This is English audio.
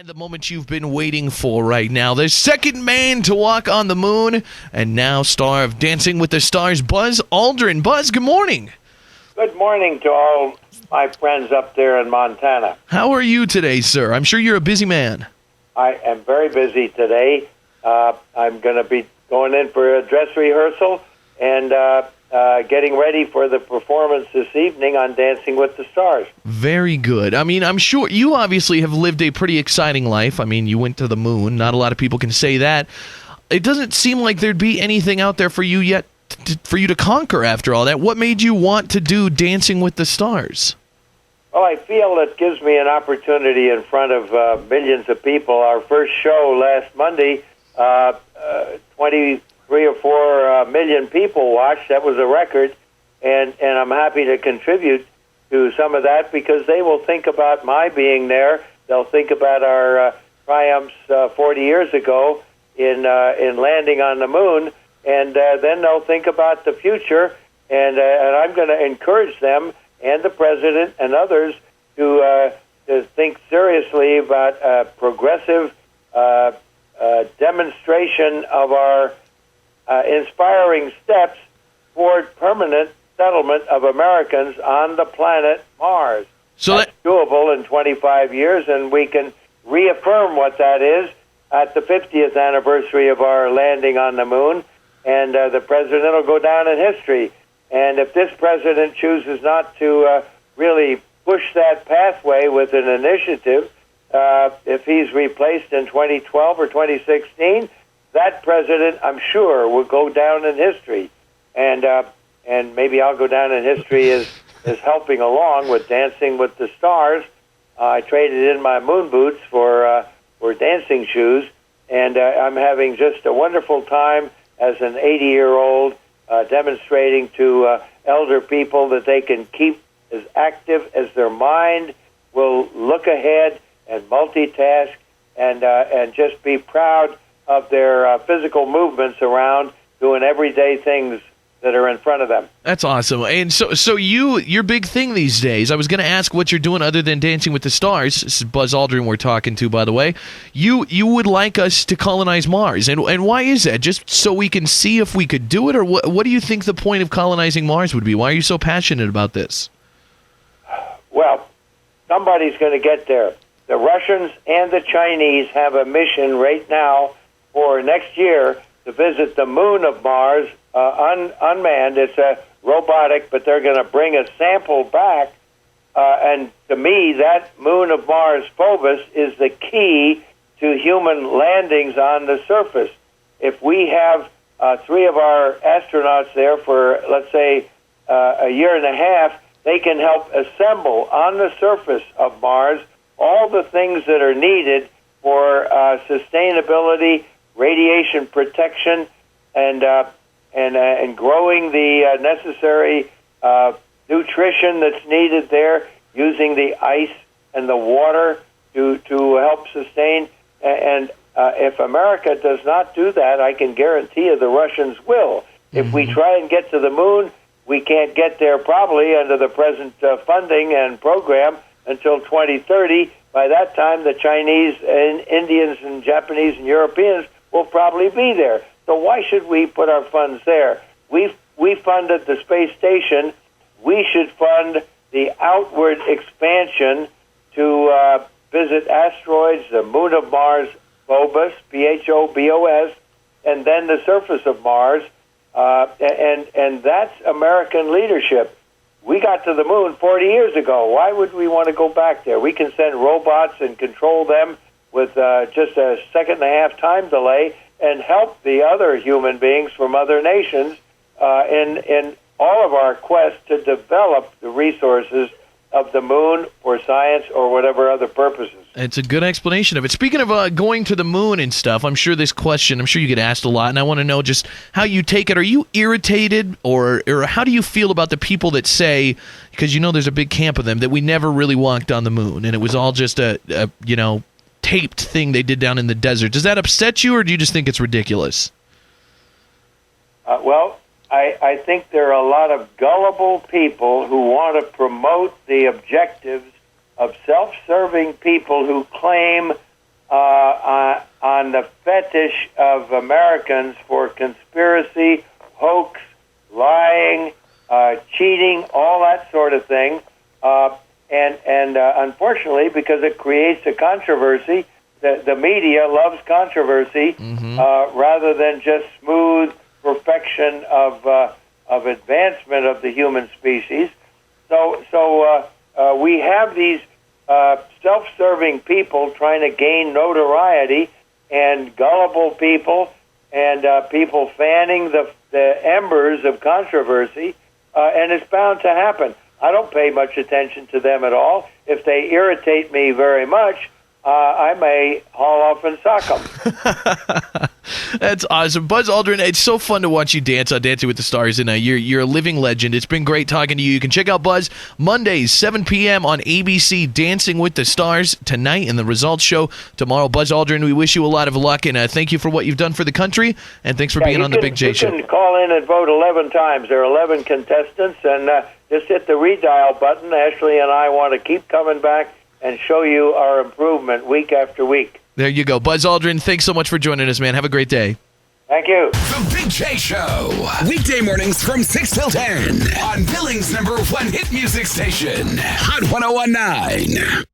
The moment you've been waiting for right now. The second man to walk on the moon, and now star of Dancing with the Stars, Buzz Aldrin. Buzz, good morning. Good morning to all my friends up there in Montana. How are you today, sir? I'm sure you're a busy man. I am very busy today. I'm going to be going in for a dress rehearsal and getting ready for the performance this evening on Dancing with the Stars. Very good. I mean, I'm sure you obviously have lived a pretty exciting life. I mean, you went to the moon. Not a lot of people can say that. It doesn't seem like there'd be anything out there for you yet for you to conquer after all that. What made you want to do Dancing with the Stars? Well, I feel it gives me an opportunity in front of millions of people. Our first show last Monday, 23 or 4 million people watched. That was a record, and I'm happy to contribute to some of that because they will think about my being there. They'll think about our triumphs 40 years ago in landing on the moon, and then they'll think about the future, and I'm going to encourage them and the president and others to think seriously about progressive demonstration of our inspiring steps toward permanent settlement of Americans on the planet Mars. So that's doable in 25 years, and we can reaffirm what that is at the 50th anniversary of our landing on the moon, and the president will go down in history. And if this president chooses not to really push that pathway with an initiative, if he's replaced in 2012 or 2016, that president, I'm sure, will go down in history. And maybe I'll go down in history as helping along with Dancing with the Stars. I traded in my moon boots for dancing shoes, and I'm having just a wonderful time as an 80-year-old demonstrating to elder people that they can keep as active as their mind will look ahead and multitask and just be proud of their physical movements around doing everyday things that are in front of them. That's awesome. And so your big thing these days, I was going to ask what you're doing other than Dancing with the Stars. This is Buzz Aldrin we're talking to, by the way. You would like us to colonize Mars. And why is that? Just so we can see if we could do it? Or what do you think the point of colonizing Mars would be? Why are you so passionate about this? Well, somebody's going to get there. The Russians and the Chinese have a mission right now for next year to visit the moon of Mars, unmanned. It's a robotic, but they're going to bring a sample back. And to me, that moon of Mars, Phobos, is the key to human landings on the surface. If we have 3 of our astronauts there for, let's say, a year and a half, they can help assemble on the surface of Mars all the things that are needed for sustainability, radiation protection, and growing the necessary nutrition that's needed there, using the ice and the water to help sustain. And if America does not do that, I can guarantee you the Russians will. If we try and get to the moon, we can't get there probably under the present funding and program until 2030. By that time, the Chinese and Indians and Japanese and Europeans will probably be there. So why should we put our funds there? We funded the space station. We should fund the outward expansion to visit asteroids, the moon of Mars, Phobos, Phobos, and then the surface of Mars. And that's American leadership. We got to the moon 40 years ago. Why would we want to go back there? We can send robots and control them with just a second and a half time delay and help the other human beings from other nations in all of our quest to develop the resources of the moon for science or whatever other purposes. It's a good explanation of it. Speaking of going to the moon and stuff, I'm sure you get asked a lot, and I want to know just how you take it. Are you irritated, or how do you feel about the people that say, because you know there's a big camp of them, that we never really walked on the moon, and it was all just a taped thing they did down in the desert? Does that upset you, or do you just think it's ridiculous? Well, I think there are a lot of gullible people who want to promote the objectives of self-serving people who claim on the fetish of Americans for conspiracy, hoax, lying, cheating, all that sort of thing. And unfortunately, because it creates a controversy, the media loves controversy rather than just smooth perfection of advancement of the human species. So we have these self-serving people trying to gain notoriety, and gullible people, and people fanning the embers of controversy, and it's bound to happen. I don't pay much attention to them at all. If they irritate me very much, I may haul off and sock them. That's awesome. Buzz Aldrin, it's so fun to watch you dance on Dancing with the Stars, and you're a living legend. It's been great talking to you. You can check out Buzz Mondays, 7 p.m. on ABC, Dancing with the Stars, tonight in the results show tomorrow. Buzz Aldrin, we wish you a lot of luck, and thank you for what you've done for the country, and thanks for being on the Big J Show. You can call in and vote 11 times. There are 11 contestants, and just hit the redial button. Ashley and I want to keep coming back and show you our improvement week after week. There you go. Buzz Aldrin, thanks so much for joining us, man. Have a great day. Thank you. The Big J Show. Weekday mornings from 6 till 10 on Billings' #1 hit music station, Hot 101.9.